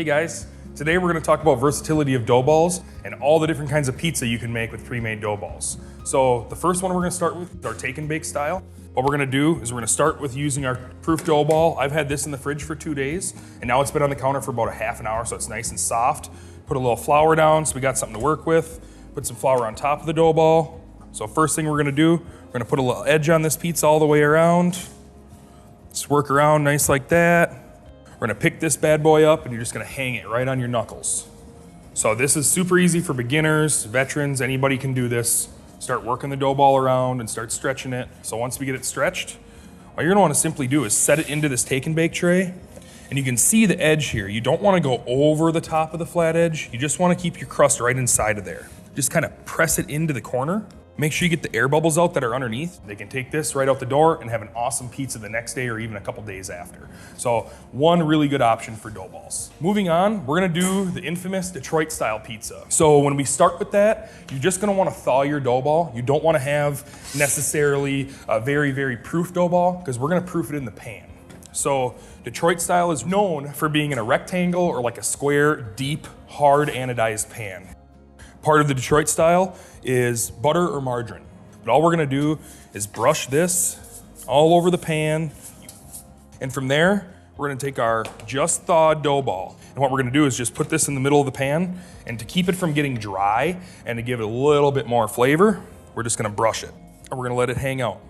Hey guys, today we're going to talk about versatility of dough balls and all the different kinds of pizza you can make with pre-made dough balls. So the first one we're going to start with is our take and bake style. What we're going to do is we're going to start with using our proof dough ball. I've had this in the fridge for 2 days and now it's been on the counter for about a half an hour, so it's nice and soft. Put a little flour down so we got something to work with. Put some flour on top of the dough ball. So first thing we're going to do, we're going to put a little edge on this pizza all the way around. Just work around nice like that. We're gonna pick this bad boy up and you're just gonna hang it right on your knuckles. So this is super easy for beginners, veterans, anybody can do this. Start working the dough ball around and start stretching it. So once we get it stretched, all you're gonna wanna simply do is set it into this take and bake tray. And you can see the edge here. You don't wanna go over the top of the flat edge. You just wanna keep your crust right inside of there. Just kind of press it into the corner. Make sure you get the air bubbles out that are underneath. They can take this right out the door and have an awesome pizza the next day or even a couple days after. So one really good option for dough balls. Moving on, we're gonna do the infamous Detroit style pizza. So when we start with that, you're just gonna wanna thaw your dough ball. You don't wanna have necessarily a very, very proof dough ball because we're gonna proof it in the pan. So Detroit style is known for being in a rectangle or like a square, deep, hard anodized pan. Part of the Detroit style is butter or margarine. But all we're gonna do is brush this all over the pan. And from there, we're gonna take our just thawed dough ball. And what we're gonna do is just put this in the middle of the pan. And to keep it from getting dry and to give it a little bit more flavor, we're just gonna brush it. And we're gonna let it hang out.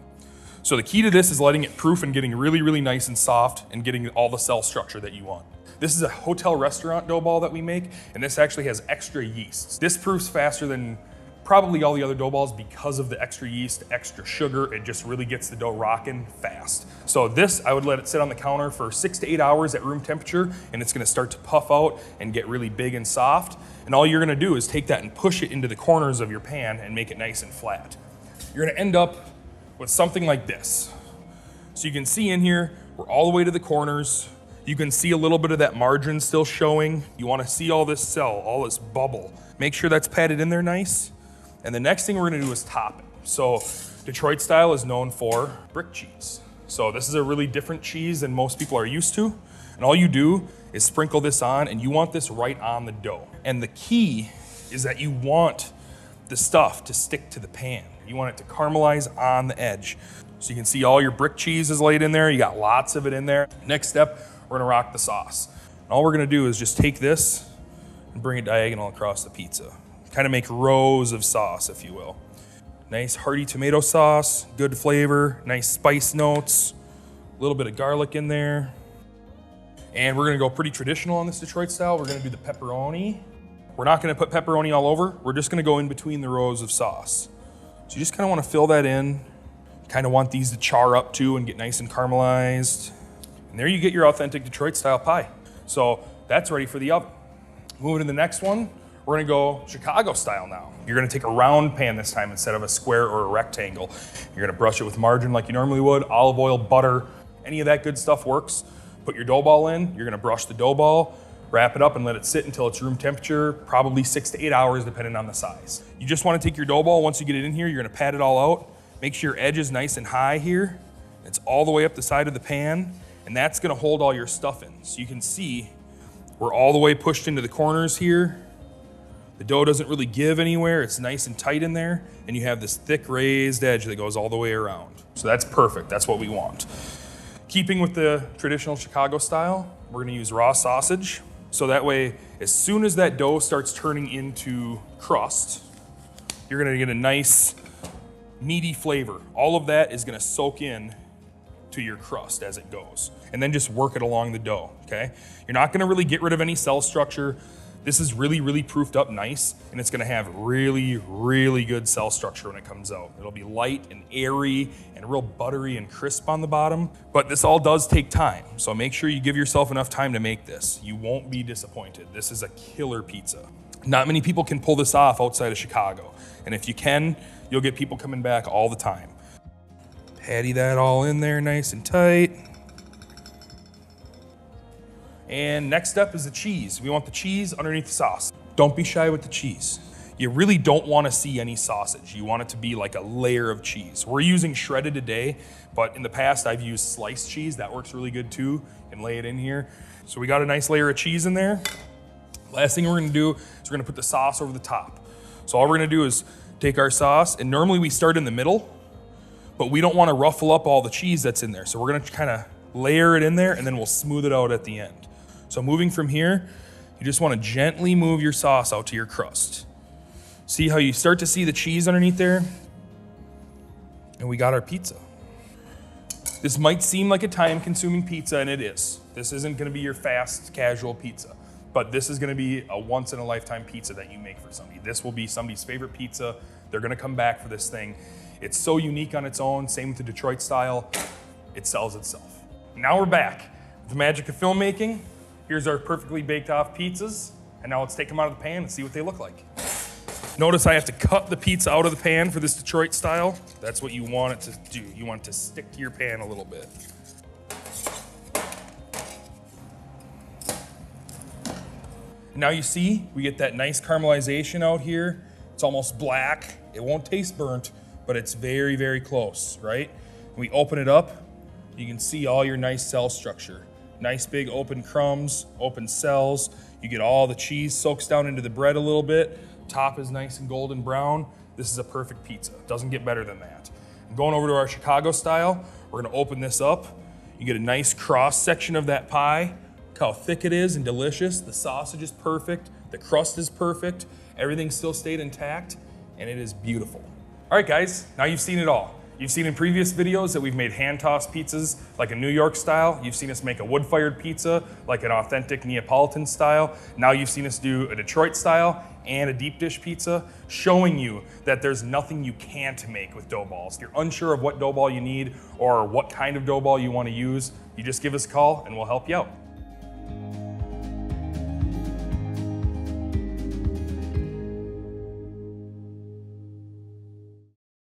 So the key to this is letting it proof and getting really, really nice and soft and getting all the cell structure that you want. This is a hotel restaurant dough ball that we make, and this actually has extra yeast. This proofs faster than probably all the other dough balls because of the extra yeast, extra sugar. It just really gets the dough rocking fast. So this, I would let it sit on the counter for 6 to 8 hours at room temperature, and it's gonna start to puff out and get really big and soft. And all you're gonna do is take that and push it into the corners of your pan and make it nice and flat. You're gonna end up with something like this. So you can see in here, we're all the way to the corners. You can see a little bit of that margarine still showing. You wanna see all this cell, all this bubble. Make sure that's patted in there nice. And the next thing we're gonna do is top it. So Detroit style is known for brick cheese. So this is a really different cheese than most people are used to. And all you do is sprinkle this on, and you want this right on the dough. And the key is that you want the stuff to stick to the pan. You want it to caramelize on the edge. So you can see all your brick cheese is laid in there. You got lots of it in there. Next step, we're gonna rock the sauce. And all we're gonna do is just take this and bring it diagonal across the pizza. Kind of make rows of sauce, if you will. Nice hearty tomato sauce, good flavor, nice spice notes, a little bit of garlic in there. And we're gonna go pretty traditional on this Detroit style. We're gonna do the pepperoni. We're not gonna put pepperoni all over. We're just gonna go in between the rows of sauce. So you just kind of wanna fill that in. Kind of want these to char up too and get nice and caramelized. And there you get your authentic Detroit style pie. So that's ready for the oven. Moving to the next one, we're gonna go Chicago style now. You're gonna take a round pan this time instead of a square or a rectangle. You're gonna brush it with margarine like you normally would, olive oil, butter, any of that good stuff works. Put your dough ball in, you're gonna brush the dough ball, wrap it up and let it sit until it's room temperature, probably 6 to 8 hours depending on the size. You just wanna take your dough ball, once you get it in here, you're gonna pat it all out. Make sure your edge is nice and high here. It's all the way up the side of the pan, and that's gonna hold all your stuff in. So you can see we're all the way pushed into the corners here. The dough doesn't really give anywhere. It's nice and tight in there, and you have this thick raised edge that goes all the way around. So that's perfect, that's what we want. Keeping with the traditional Chicago style, we're gonna use raw sausage. So that way, as soon as that dough starts turning into crust, you're gonna get a nice, meaty flavor. All of that is gonna soak in to your crust as it goes. And then just work it along the dough, okay? You're not gonna really get rid of any cell structure. This is really, really proofed up nice, and it's gonna have really, really good cell structure when it comes out. It'll be light and airy and real buttery and crisp on the bottom, but this all does take time. So make sure you give yourself enough time to make this. You won't be disappointed. This is a killer pizza. Not many people can pull this off outside of Chicago. And if you can, you'll get people coming back all the time. Patty that all in there nice and tight. And next up is the cheese. We want the cheese underneath the sauce. Don't be shy with the cheese. You really don't want to see any sausage. You want it to be like a layer of cheese. We're using shredded today, but in the past I've used sliced cheese. That works really good too. You can lay it in here. So we got a nice layer of cheese in there. Last thing we're gonna do is we're gonna put the sauce over the top. So all we're gonna do is take our sauce, and normally we start in the middle, but we don't wanna ruffle up all the cheese that's in there. So we're gonna kinda layer it in there, and then we'll smooth it out at the end. So moving from here, you just wanna gently move your sauce out to your crust. See how you start to see the cheese underneath there? And we got our pizza. This might seem like a time-consuming pizza, and it is. This isn't gonna be your fast, casual pizza, but this is gonna be a once-in-a-lifetime pizza that you make for somebody. This will be somebody's favorite pizza. They're gonna come back for this thing. It's so unique on its own, same with the Detroit style. It sells itself. Now we're back. With the magic of filmmaking, here's our perfectly baked off pizzas, and now let's take them out of the pan and see what they look like. Notice I have to cut the pizza out of the pan for this Detroit style. That's what you want it to do. You want it to stick to your pan a little bit. Now you see, we get that nice caramelization out here. It's almost black. It won't taste burnt, but it's very, very close, right? When we open it up, you can see all your nice cell structure. Nice big open crumbs, open cells. You get all the cheese soaks down into the bread a little bit. Top is nice and golden brown. This is a perfect pizza. Doesn't get better than that. And going over to our Chicago style, we're gonna open this up. You get a nice cross section of that pie. Look how thick it is and delicious. The sausage is perfect. The crust is perfect. Everything still stayed intact, and it is beautiful. All right, guys, now you've seen it all. You've seen in previous videos that we've made hand-tossed pizzas like a New York style. You've seen us make a wood-fired pizza like an authentic Neapolitan style. Now you've seen us do a Detroit style and a deep dish pizza, showing you that there's nothing you can't make with dough balls. If you're unsure of what dough ball you need or what kind of dough ball you want to use, you just give us a call and we'll help you out.